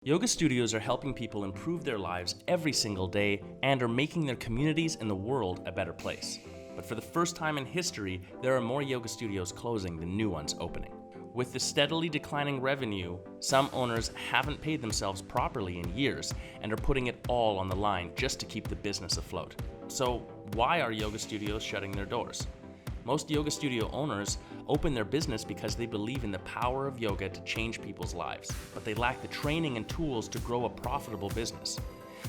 Yoga studios are helping people improve their lives every single day and are making their communities and the world a better place. But for the first time in history, there are more yoga studios closing than new ones opening. With the steadily declining revenue, some owners haven't paid themselves properly in years and are putting it all on the line just to keep the business afloat. So why are yoga studios shutting their doors? Most yoga studio owners open their business because they believe in the power of yoga to change people's lives, but they lack the training and tools to grow a profitable business.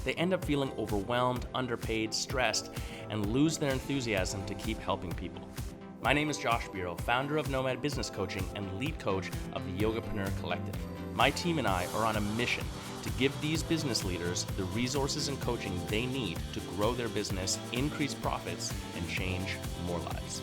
They end up feeling overwhelmed, underpaid, stressed, and lose their enthusiasm to keep helping people. My name is Josh Biro, founder of Nomad Business Coaching and lead coach of the Yogapreneur Collective. My team and I are on a mission to give these business leaders the resources and coaching they need to grow their business, increase profits, and change more lives.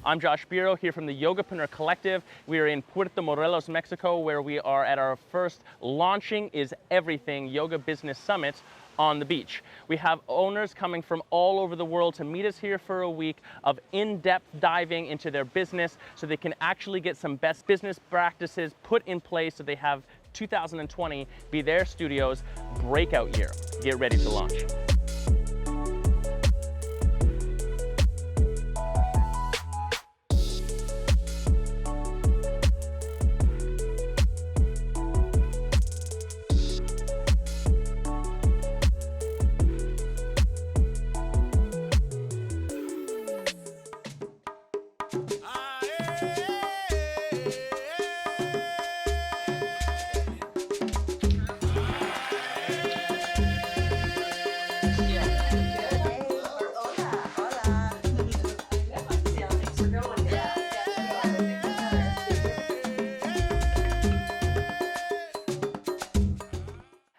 I'm Josh Biro here from the Yogapreneur Collective. We are in Puerto Morelos, Mexico, where we are at our first Launching is Everything Yoga Business Summit on the beach. We have owners coming from all over the world to meet us here for a week of in-depth diving into their business so they can actually get some best business practices put in place so they have 2020 be their studio's breakout year. Get ready to launch.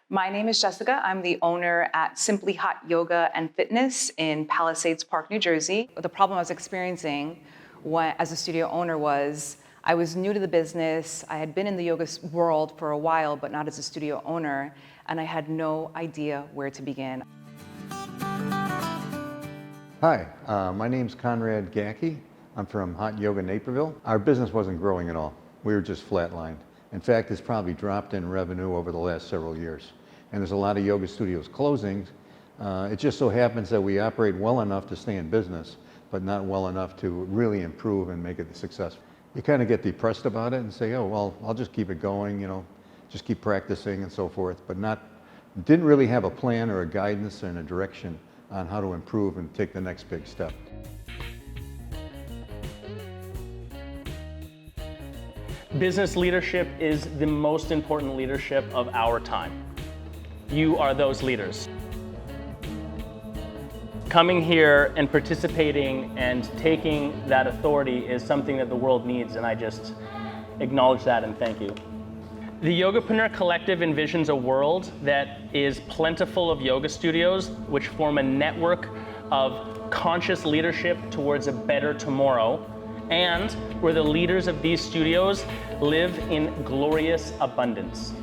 My name is Jessica. I'm the owner at Simply Hot Yoga and Fitness in Palisades Park, New Jersey. The problem I was experiencing as a studio owner was I was new to the business. I had been in the yoga world for a while, but not as a studio owner, and I had no idea where to begin. Hi, my name's Conrad Gacky. I'm from Hot Yoga Naperville. Our business wasn't growing at all. We were just flatlined. In fact, it's probably dropped in revenue over the last several years. And there's a lot of yoga studios closing. It just so happens that we operate well enough to stay in business, but not well enough to really improve and make it successful. You kind of get depressed about it and say, oh, well, I'll just keep it going, just keep practicing and so forth, but didn't really have a plan or a guidance and a direction on how to improve and take the next big step. Business leadership is the most important leadership of our time. You are those leaders. Coming here and participating and taking that authority is something that the world needs, and I just acknowledge that and thank you. The Yogapreneur Collective envisions a world that is plentiful of yoga studios, which form a network of conscious leadership towards a better tomorrow, and where the leaders of these studios live in glorious abundance.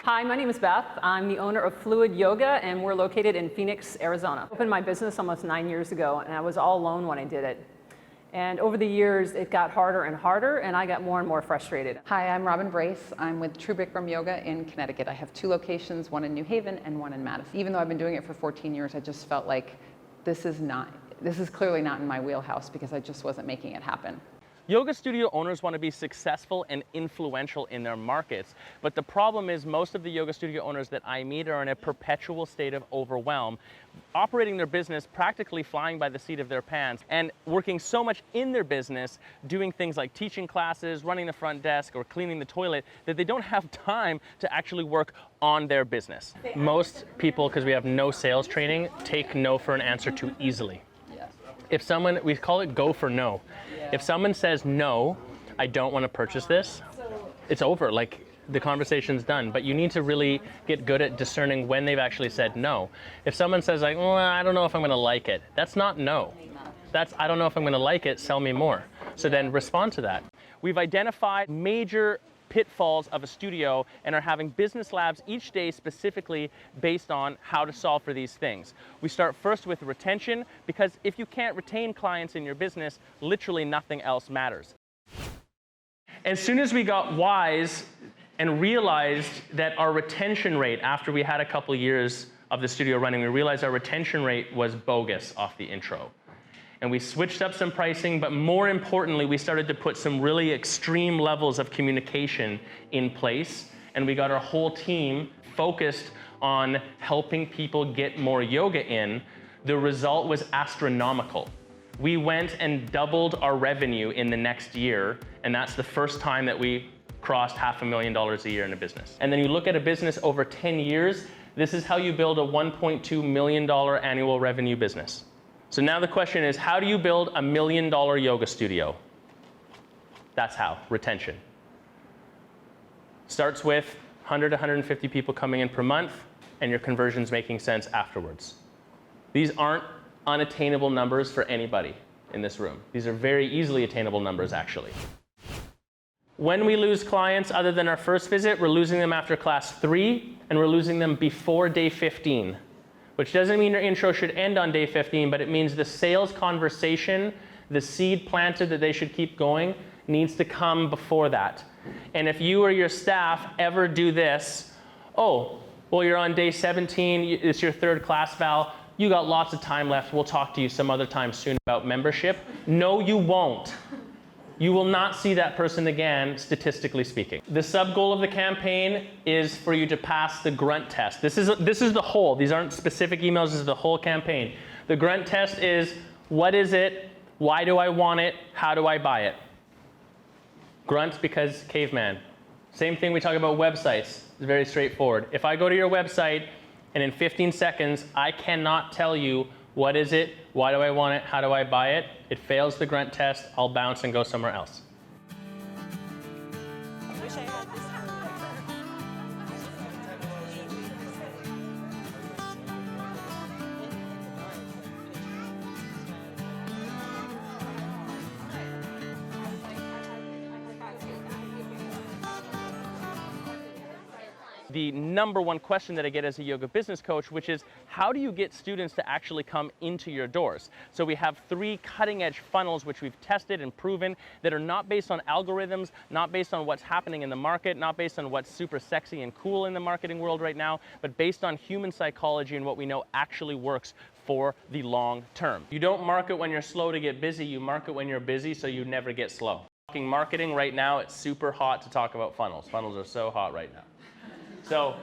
Hi, my name is Beth. I'm the owner of Fluid Yoga, and we're located in Phoenix, Arizona. I opened my business almost 9 years ago, and I was all alone when I did it. And over the years, it got harder and harder, and I got more and more frustrated. Hi, I'm Robin Brace. I'm with True Bikram Yoga in Connecticut. I have 2 locations, one in New Haven and one in Madison. Even though I've been doing it for 14 years, I just felt like this is clearly not in my wheelhouse because I just wasn't making it happen. Yoga studio owners want to be successful and influential in their markets, but the problem is most of the yoga studio owners that I meet are in a perpetual state of overwhelm, operating their business practically flying by the seat of their pants and working so much in their business, doing things like teaching classes, running the front desk, or cleaning the toilet, that they don't have time to actually work on their business. Most people, because we have no sales training, take no for an answer too easily. If someone, we call it go for no. If someone says, no, I don't want to purchase this, it's over, like the conversation's done. But you need to really get good at discerning when they've actually said no. If someone says like, well, I don't know if I'm going to like it, that's not no. That's, I don't know if I'm going to like it, sell me more. So then respond to that. We've identified major pitfalls of a studio and are having business labs each day specifically based on how to solve for these things. We start first with retention, because if you can't retain clients in your business, literally nothing else matters. As soon as we got wise and realized that our retention rate, after we had a couple years of the studio running, we realized our retention rate was bogus off the intro. And we switched up some pricing, but more importantly, we started to put some really extreme levels of communication in place, and we got our whole team focused on helping people get more yoga in. The result was astronomical. We went and doubled our revenue in the next year, and that's the first time that we crossed $500,000 a year in a business. And then you look at a business over 10 years, this is how you build a $1.2 million annual revenue business. So now the question is, how do you build a $1 million yoga studio? That's how, retention. Starts with 100 to 150 people coming in per month, and your conversion's making sense afterwards. These aren't unattainable numbers for anybody in this room. These are very easily attainable numbers, actually. When we lose clients, other than our first visit, we're losing them after class 3, and we're losing them before day 15, which doesn't mean your intro should end on day 15, but it means the sales conversation, the seed planted that they should keep going, needs to come before that. And if you or your staff ever do this, oh, well, you're on day 17, it's your third class, Val, you got lots of time left, we'll talk to you some other time soon about membership. No, you won't. You will not see that person again, statistically speaking. The sub-goal of the campaign is for you to pass the grunt test. This is the whole. These aren't specific emails, this is the whole campaign. The grunt test is, what is it? Why do I want it? How do I buy it? Grunt because caveman. Same thing we talk about websites. It's very straightforward. If I go to your website and in 15 seconds I cannot tell you what is it, why do I want it, how do I buy it, it fails the grunt test, I'll bounce and go somewhere else. I wish I had this The number one question that I get as a yoga business coach, which is, how do you get students to actually come into your doors? So we have 3 cutting edge funnels which we've tested and proven that are not based on algorithms, not based on what's happening in the market, not based on what's super sexy and cool in the marketing world right now, but based on human psychology and what we know actually works for the long term. You don't market when you're slow to get busy, you market when you're busy so you never get slow. Talking marketing right now, it's super hot to talk about funnels. Funnels are so hot right now. So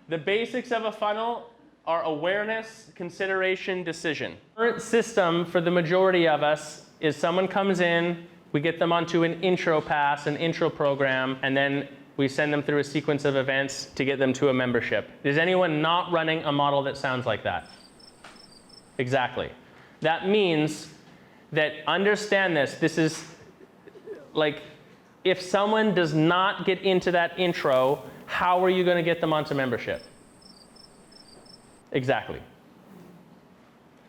the basics of a funnel are awareness, consideration, decision. Current system for the majority of us is someone comes in, we get them onto an intro pass, an intro program, and then we send them through a sequence of events to get them to a membership. Is anyone not running a model that sounds like that? Exactly. That means that, understand this is like, if someone does not get into that intro, how are you going to get them onto membership? Exactly.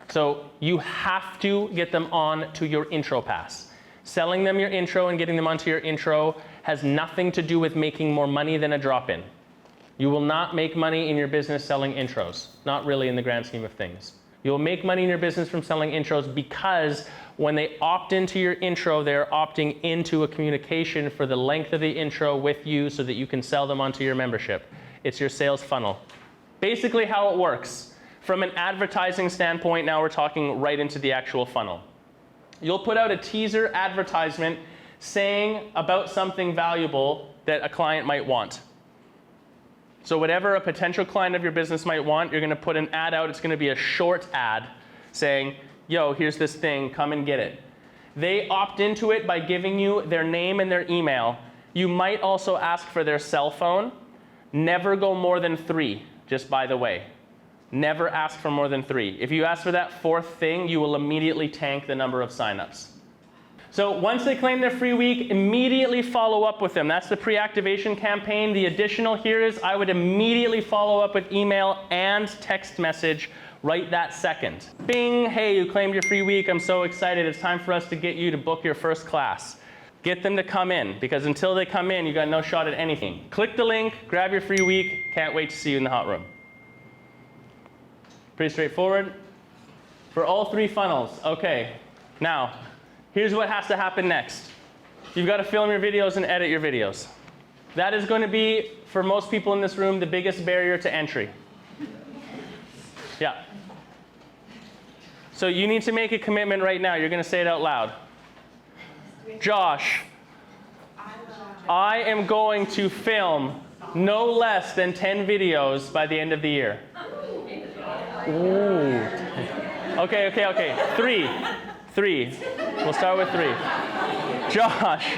So you have to get them on to your intro pass. Selling them your intro and getting them onto your intro has nothing to do with making more money than a drop-in. You will not make money in your business selling intros, not really in the grand scheme of things. You'll make money in your business from selling intros because when they opt into your intro, they're opting into a communication for the length of the intro with you so that you can sell them onto your membership. It's your sales funnel. Basically how it works. From an advertising standpoint, now we're talking right into the actual funnel. You'll put out a teaser advertisement saying about something valuable that a client might want. So whatever a potential client of your business might want, you're going to put an ad out. It's going to be a short ad saying, yo, here's this thing, come and get it. They opt into it by giving you their name and their email. You might also ask for their cell phone. Never go more than 3, just by the way. Never ask for more than 3. If you ask for that 4th thing, you will immediately tank the number of signups. So once they claim their free week, immediately follow up with them. That's the pre-activation campaign. The additional here is I would immediately follow up with email and text message right that second. Bing, hey, you claimed your free week. I'm so excited. It's time for us to get you to book your first class. Get them to come in, because until they come in, you got no shot at anything. Click the link, grab your free week. Can't wait to see you in the hot room. Pretty straightforward. For all 3 funnels, okay. Now, here's what has to happen next. You've got to film your videos and edit your videos. That is going to be, for most people in this room, the biggest barrier to entry. Yeah. So you need to make a commitment right now. You're going to say it out loud. Josh, I am going to film no less than 10 videos by the end of the year. Ooh. Okay. Three. We'll start with 3. Josh,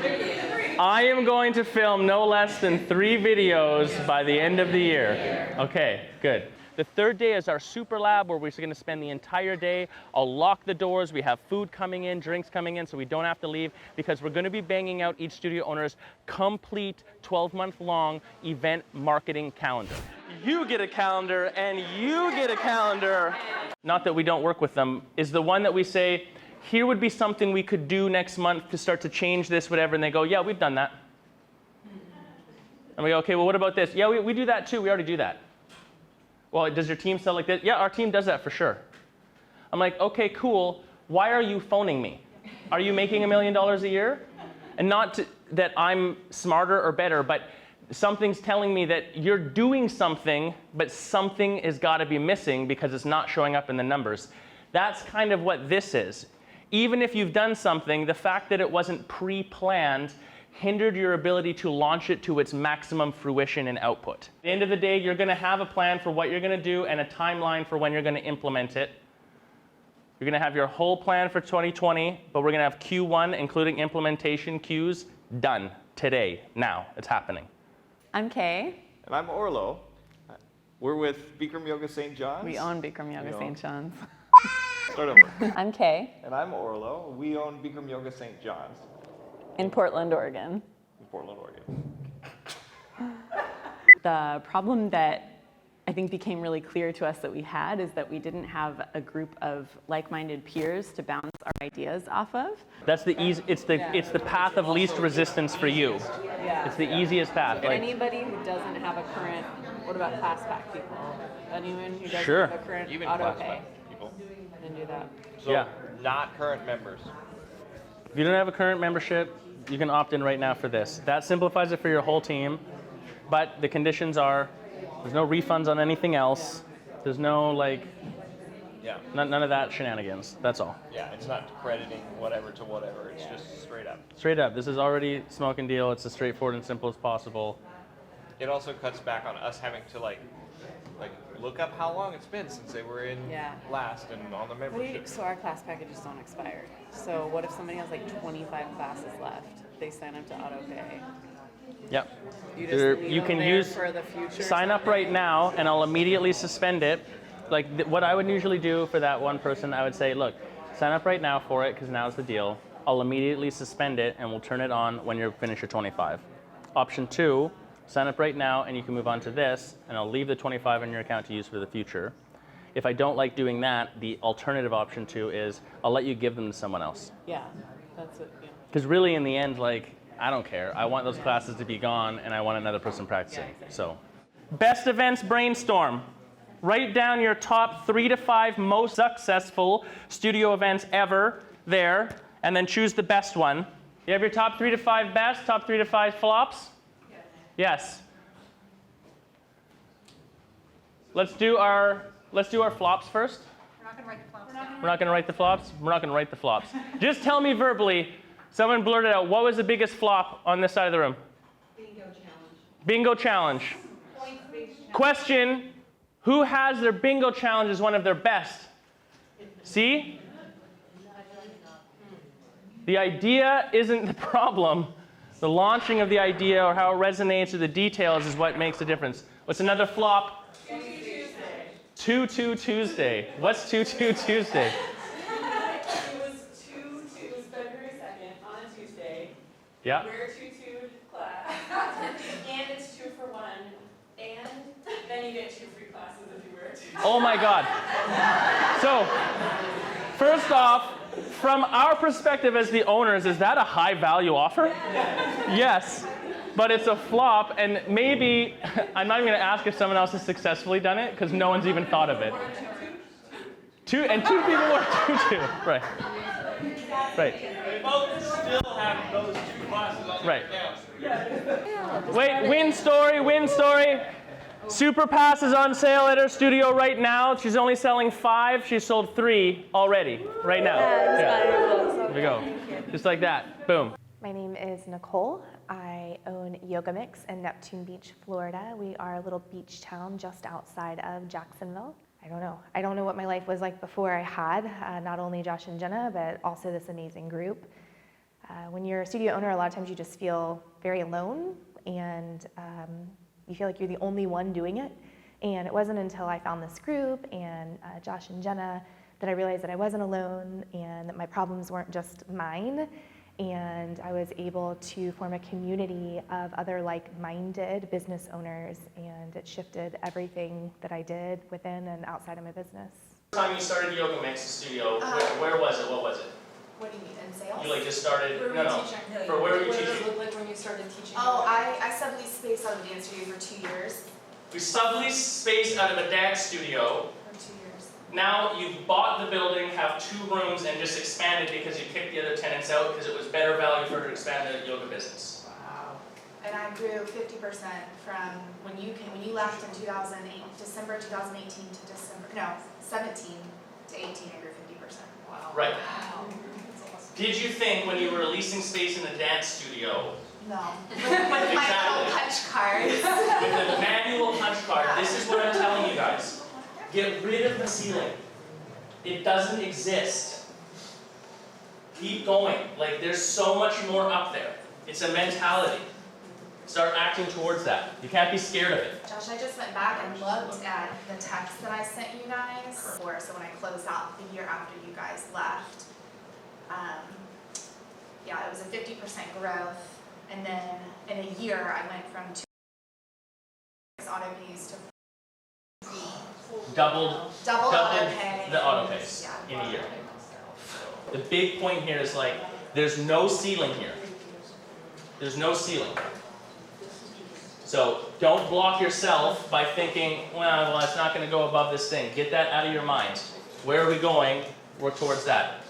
I am going to film no less than 3 videos by the end of the year. Okay, good. The third day is our super lab where we're going to spend the entire day. I'll lock the doors. We have food coming in, drinks coming in, so we don't have to leave because we're going to be banging out each studio owner's complete 12-month-long event marketing calendar. You get a calendar and you get a calendar. Not that we don't work with them, is the one that we say, here would be something we could do next month to start to change this, whatever, and they go, yeah, we've done that. And we go, okay, well, what about this? Yeah, we do that too. We already do that. Well, does your team sell like this? Yeah, our team does that for sure. I'm like, okay, cool. Why are you phoning me? Are you making $1 million a year? And not that I'm smarter or better, but something's telling me that you're doing something, but something has got to be missing because it's not showing up in the numbers. That's kind of what this is. Even if you've done something, the fact that it wasn't pre-planned hindered your ability to launch it to its maximum fruition and output. At the end of the day, you're going to have a plan for what you're going to do and a timeline for when you're going to implement it. You're going to have your whole plan for 2020, but we're going to have Q1, including implementation Qs, done today, now. It's happening. I'm Kay. And I'm Orlo. We're with Bikram Yoga St. John's. We own Bikram Yoga St. John's. Start over. I'm Kay. And I'm Orlo. We own Bikram Yoga St. John's. In Portland, Oregon. In Portland, Oregon. The problem that I think became really clear to us that we had is that we didn't have a group of like-minded peers to bounce our ideas off of. That's the easy. It's the path of least resistance for you. Yeah. It's the easiest path. Like, Anybody who doesn't have a current, what about ClassPack people? Anyone who doesn't Sure. have a current Even auto class pay? people. Then do that. So Yeah. not current members. if you don't have a current membership, you can opt in right now for this. That simplifies it for your whole team, but the conditions are there's no refunds on anything else. There's no Yeah. none of that shenanigans. That's all. Yeah, it's not crediting whatever to whatever. It's just straight up. Straight up. This is already smoke and deal. It's as straightforward and simple as possible. It also cuts back on us having to like look up how long it's been since they were in Yeah. last and on the membership. So our class packages don't expire. So what if somebody has like 25 classes left? They sign up to auto pay. Yep. You just leave You them can there use for the future. sign up right now, and I'll immediately suspend it. What I would usually do for that one person, I would say, look, sign up right now for it because now's the deal. I'll immediately suspend it, and we'll turn it on when you finish your 25. Option 2, sign up right now, and you can move on to this, and I'll leave the 25 in your account to use for the future. If I don't like doing that, the alternative option 2 is I'll let you give them to someone else. Yeah, that's it. Yeah. Because really, in the end, I don't care. I want those classes to be gone, and I want another person practicing. Yeah, exactly. So, best events brainstorm. Write down your top 3 to 5 most successful studio events ever there, and then choose the best one. You have your top 3 to 5 best, top 3 to 5 flops? Yes. Let's do our flops first. We're not going to write the flops. We're not going to write the flops? We're not going to write the flops. Just tell me verbally. Someone blurted out, what was the biggest flop on this side of the room? Bingo challenge. Question, who has their bingo challenge as one of their best? See? The idea isn't the problem. The launching of the idea or how it resonates or the details is what makes the difference. What's another flop? 2-2 Tuesday. What's 2-2 Tuesday? Yeah. Wear a tutu class, and it's 2 for 1, and then you get 2 free classes if you wear a tutu. Oh my God. So, first off, from our perspective as the owners, is that a high value offer? Yes, but it's a flop, and maybe, I'm not even gonna ask if someone else has successfully done it, because no one's even thought of it. Two people wore tutu, right. Right. We both still have those 2 classes on Right. account. Wait, win story, win story. Super Pass is on sale at her studio right now. She's only selling 5. She's sold 3 already, right now. There we go. Just like that. Boom. My name is Nicole. I own Yoga Mix in Neptune Beach, Florida. We are a little beach town just outside of Jacksonville. I don't know what my life was like before I had not only Josh and Jenna, but also this amazing group. When you're a studio owner, a lot of times you just feel very alone, and you feel like you're the only one doing it. And it wasn't until I found this group and Josh and Jenna that I realized that I wasn't alone and that my problems weren't just mine. And I was able to form a community of other like-minded business owners, and it shifted everything that I did within and outside of my business. The time you started Yoga Mix Studio, where was it? What was it? What do you mean, in sales? You just started, Where were you teaching? For where were you What teaching? does it look like when you started teaching? Oh, I subleased space out of the dance studio for 2 years. We subleased space out of a dance studio. For 2 years. Now you've bought the building, have 2 rooms, and just expanded because you kicked the other tenants out because it was better value for her to expand the yoga business. Wow. And I grew 50% from when you left in December 2018 to 17 to 18, I grew 50%. Wow. Right. Wow. Did you think when you were leasing space in the dance studio, No. With my little punch cards. with the manual punch card, this is what I'm telling you guys. Get rid of the ceiling. It doesn't exist. Keep going. There's so much more up there. It's a mentality. Start acting towards that. You can't be scared of it. Josh, I just went back and looked at the text that I sent you guys. So when I closed out the year after you guys left, yeah, it was a 50% growth. And then in a year, I went from 2 auto pays to 3. Double auto pay. the auto pays in a year. The big point here is there's no ceiling here. There's no ceiling. So don't block yourself by thinking, well, it's not going to go above this thing. Get that out of your mind. Where are we going? Work towards that.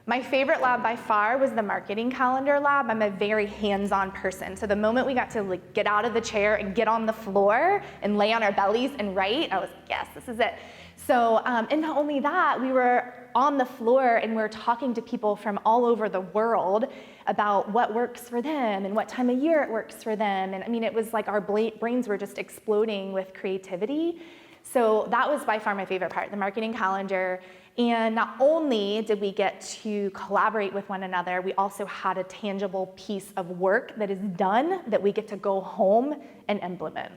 My favorite lab by far was the marketing calendar lab. I'm a very hands-on person. So the moment we got to get out of the chair and get on the floor and lay on our bellies and write, I was like, yes, this is it. So, and not only that, we were on the floor and we were talking to people from all over the world about what works for them and what time of year it works for them. And I mean, it was like our brains were just exploding with creativity. So that was by far my favorite part, the marketing calendar. And not only did we get to collaborate with one another, we also had a tangible piece of work that is done that we get to go home and implement.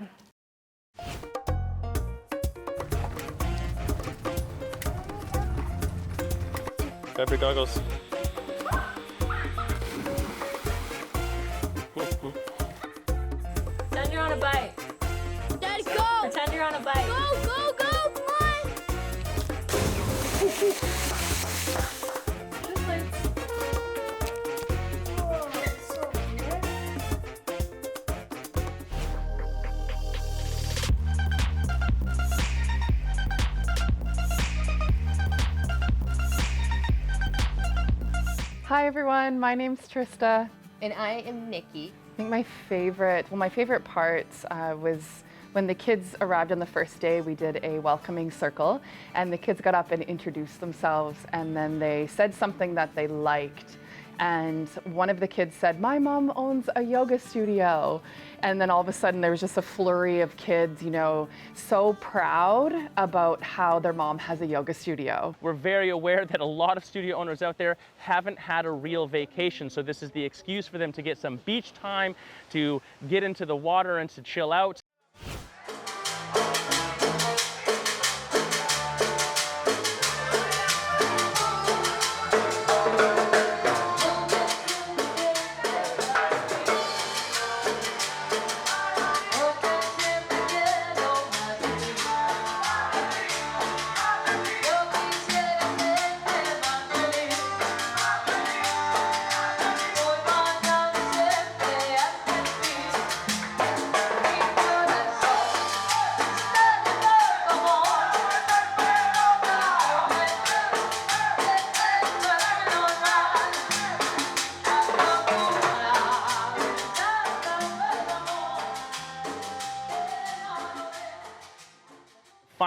Grab your goggles. Pretend you're on a bike. Daddy, go! Pretend you're on a bike. Go, go, go! Come on! Hi everyone, my name's Trista. And I am Nikki. I think my favorite part was when the kids arrived on the first day. We did a welcoming circle and the kids got up and introduced themselves, and then they said something that they liked. And one of the kids said, "My mom owns a yoga studio." And then all of a sudden there was just a flurry of kids, so proud about how their mom has a yoga studio. We're very aware that a lot of studio owners out there haven't had a real vacation, so this is the excuse for them to get some beach time, to get into the water and to chill out.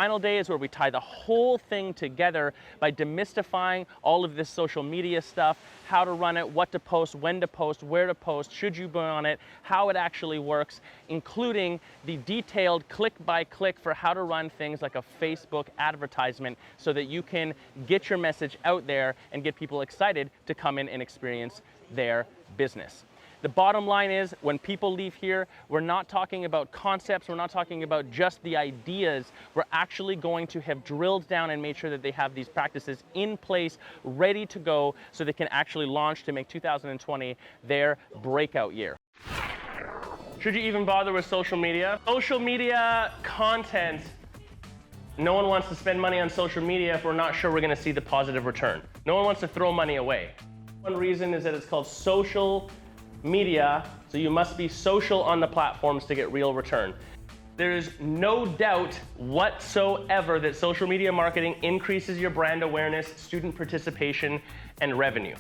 final day is where we tie the whole thing together by demystifying all of this social media stuff, how to run it, what to post, when to post, where to post, should you be on it, how it actually works, including the detailed click by click for how to run things like a Facebook advertisement so that you can get your message out there and get people excited to come in and experience their business. The bottom line is, when people leave here, we're not talking about concepts, we're not talking about just the ideas, we're actually going to have drilled down and made sure that they have these practices in place, ready to go, so they can actually launch to make 2020 their breakout year. Should you even bother with social media? Social media content, no one wants to spend money on social media if we're not sure we're gonna see the positive return. No one wants to throw money away. One reason is that it's called social media, so you must be social on the platforms to get real return. There is no doubt whatsoever that social media marketing increases your brand awareness, student participation, and revenue.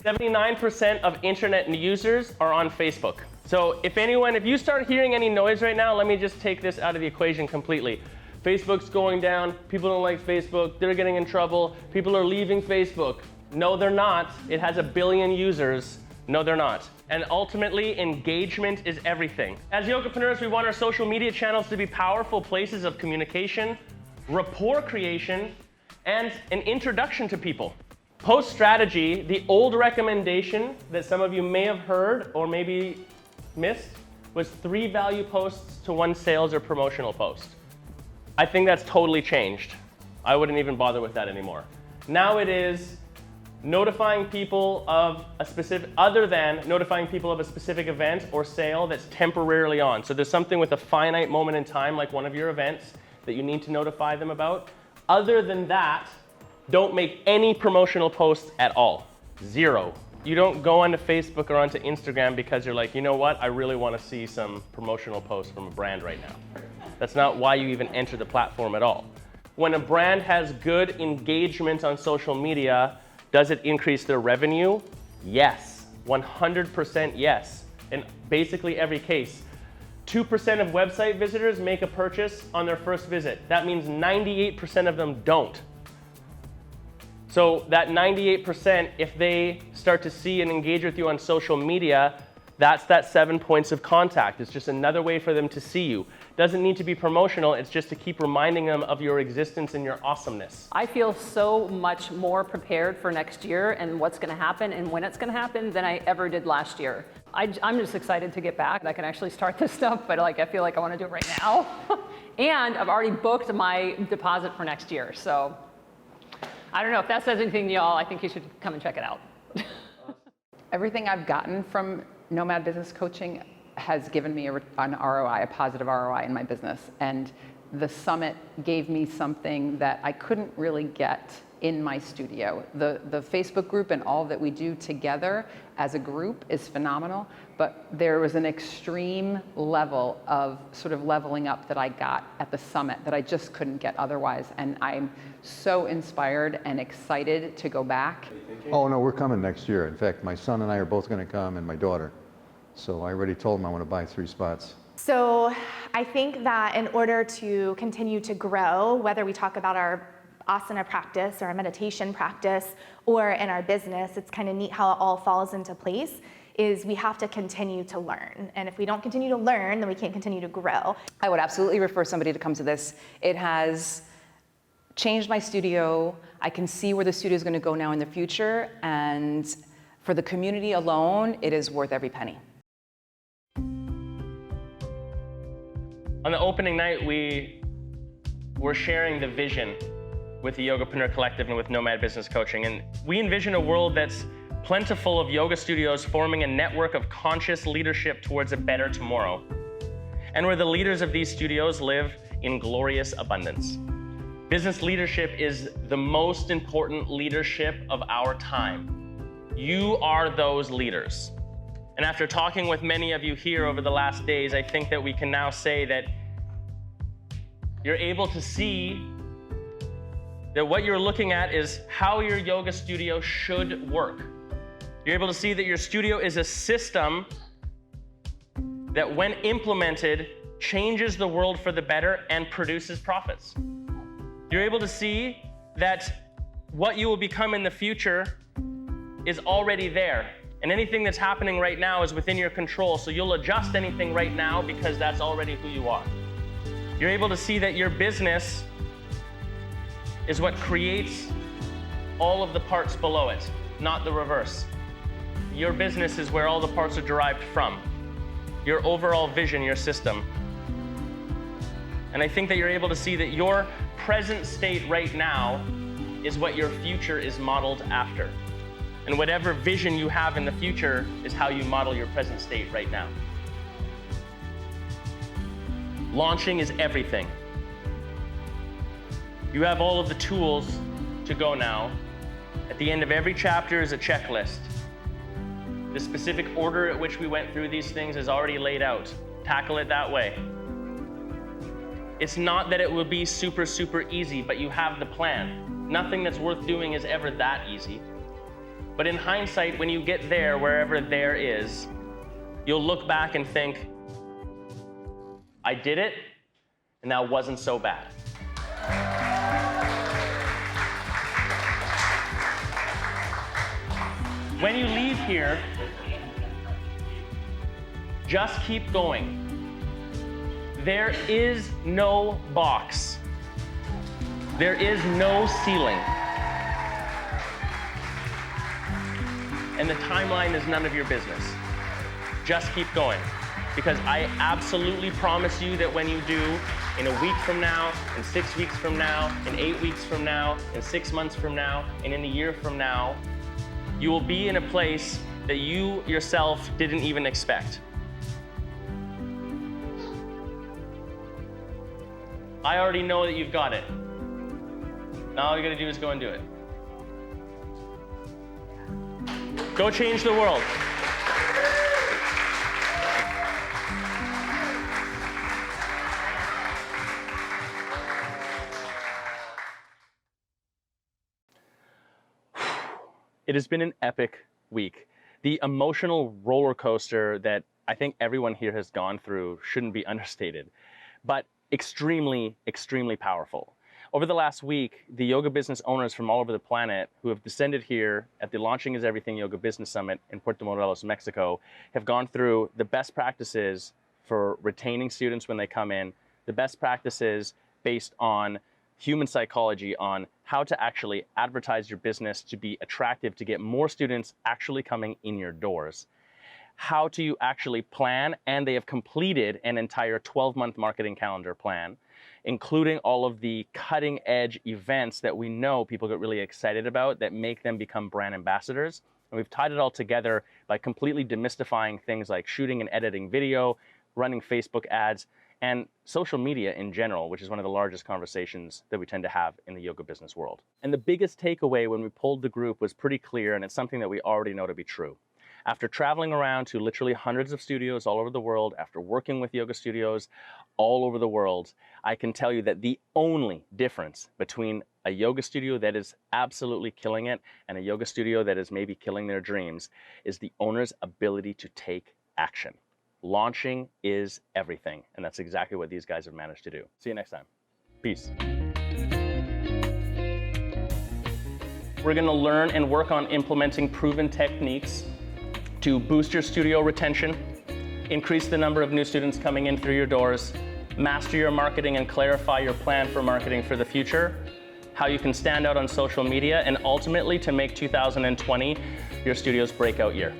79% of internet users are on Facebook. So if you start hearing any noise right now, let me just take this out of the equation completely. Facebook's going down, people don't like Facebook, they're getting in trouble, people are leaving Facebook. No, they're not. It has 1 billion users. No, they're not. And ultimately, engagement is everything. As Yogapreneurs, we want our social media channels to be powerful places of communication, rapport creation, and an introduction to people. Post strategy, the old recommendation that some of you may have heard or maybe missed, was 3 value posts to 1 sales or promotional post. I think that's totally changed. I wouldn't even bother with that anymore. Now it is notifying people of a specific, other than notifying people of a specific event or sale that's temporarily on. So there's something with a finite moment in time, like one of your events, that you need to notify them about. Other than that, don't make any promotional posts at all. 0. You don't go onto Facebook or onto Instagram because you're like, you know what, I really want to see some promotional posts from a brand right now. That's not why you even enter the platform at all. When a brand has good engagement on social media, does it increase their revenue? Yes, 100% yes. In basically every case. 2% of website visitors make a purchase on their first visit. That means 98% of them don't. So that 98%, if they start to see and engage with you on social media, that's that 7 points of contact. It's just another way for them to see you. Doesn't need to be promotional, it's just to keep reminding them of your existence and your awesomeness. I feel so much more prepared for next year and what's going to happen and when it's going to happen than I ever did last year. I'm just excited to get back. I can actually start this stuff, but I feel like I want to do it right now. And I've already booked my deposit for next year. So I don't know if that says anything to y'all. I think you should come and check it out. Everything I've gotten from Nomad Business Coaching has given me an ROI, a positive ROI in my business. And the summit gave me something that I couldn't really get in my studio. The Facebook group and all that we do together as a group is phenomenal, but there was an extreme level of sort of leveling up that I got at the summit that I just couldn't get otherwise. And I'm so inspired and excited to go back. Oh no, we're coming next year. In fact, my son and I are both going to come, and my daughter. So I already told him I want to buy 3 spots. So I think that in order to continue to grow, whether we talk about our asana practice or our meditation practice or in our business, it's kind of neat how it all falls into place, is we have to continue to learn. And if we don't continue to learn, then we can't continue to grow. I would absolutely refer somebody to come to this. It has changed my studio. I can see where the studio is going to go now in the future. And for the community alone, it is worth every penny. On the opening night, we were sharing the vision with the Yogapreneur Collective and with Nomad Business Coaching. And we envision a world that's plentiful of yoga studios forming a network of conscious leadership towards a better tomorrow, and where the leaders of these studios live in glorious abundance. Business leadership is the most important leadership of our time. You are those leaders. And after talking with many of you here over the last days, I think that we can now say that you're able to see that what you're looking at is how your yoga studio should work. You're able to see that your studio is a system that, when implemented, changes the world for the better, and produces profits. You're able to see that what you will become in the future is already there. And anything that's happening right now is within your control, so you'll adjust anything right now because that's already who you are. You're able to see that your business is what creates all of the parts below it, not the reverse. Your business is where all the parts are derived from. Your overall vision, your system. And I think that you're able to see that your present state right now is what your future is modeled after. And whatever vision you have in the future is how you model your present state right now. Launching is everything. You have all of the tools to go now. At the end of every chapter is a checklist. The specific order at which we went through these things is already laid out. Tackle it that way. It's not that it will be super, super easy, but you have the plan. Nothing that's worth doing is ever that easy. But in hindsight, when you get there, wherever there is, you'll look back and think, I did it, and that wasn't so bad. When you leave here, just keep going. There is no box. There is no ceiling. And the timeline is none of your business. Just keep going. Because I absolutely promise you that when you do, in a week from now, in 6 weeks from now, in 8 weeks from now, in 6 months from now, and in a year from now, you will be in a place that you yourself didn't even expect. I already know that you've got it. Now all you gotta do is go and do it. Go change the world. It has been an epic week. The emotional roller coaster that I think everyone here has gone through shouldn't be understated, but extremely, extremely powerful. Over the last week, the yoga business owners from all over the planet who have descended here at the Launching is Everything Yoga Business Summit in Puerto Morelos, Mexico, have gone through the best practices for retaining students when they come in, the best practices based on human psychology, on how to actually advertise your business to be attractive, to get more students actually coming in your doors. How do you actually plan? And they have completed an entire 12-month marketing calendar plan, including all of the cutting edge events that we know people get really excited about that make them become brand ambassadors. And we've tied it all together by completely demystifying things like shooting and editing video, running Facebook ads, and social media in general, which is one of the largest conversations that we tend to have in the yoga business world. And the biggest takeaway when we pulled the group was pretty clear, and it's something that we already know to be true. After traveling around to literally hundreds of studios all over the world, after working with yoga studios all over the world, I can tell you that the only difference between a yoga studio that is absolutely killing it and a yoga studio that is maybe killing their dreams is the owner's ability to take action. Launching is everything, and that's exactly what these guys have managed to do. See you next time. Peace. We're gonna learn and work on implementing proven techniques to boost your studio retention, increase the number of new students coming in through your doors, master your marketing and clarify your plan for marketing for the future, how you can stand out on social media, and ultimately to make 2020 your studio's breakout year.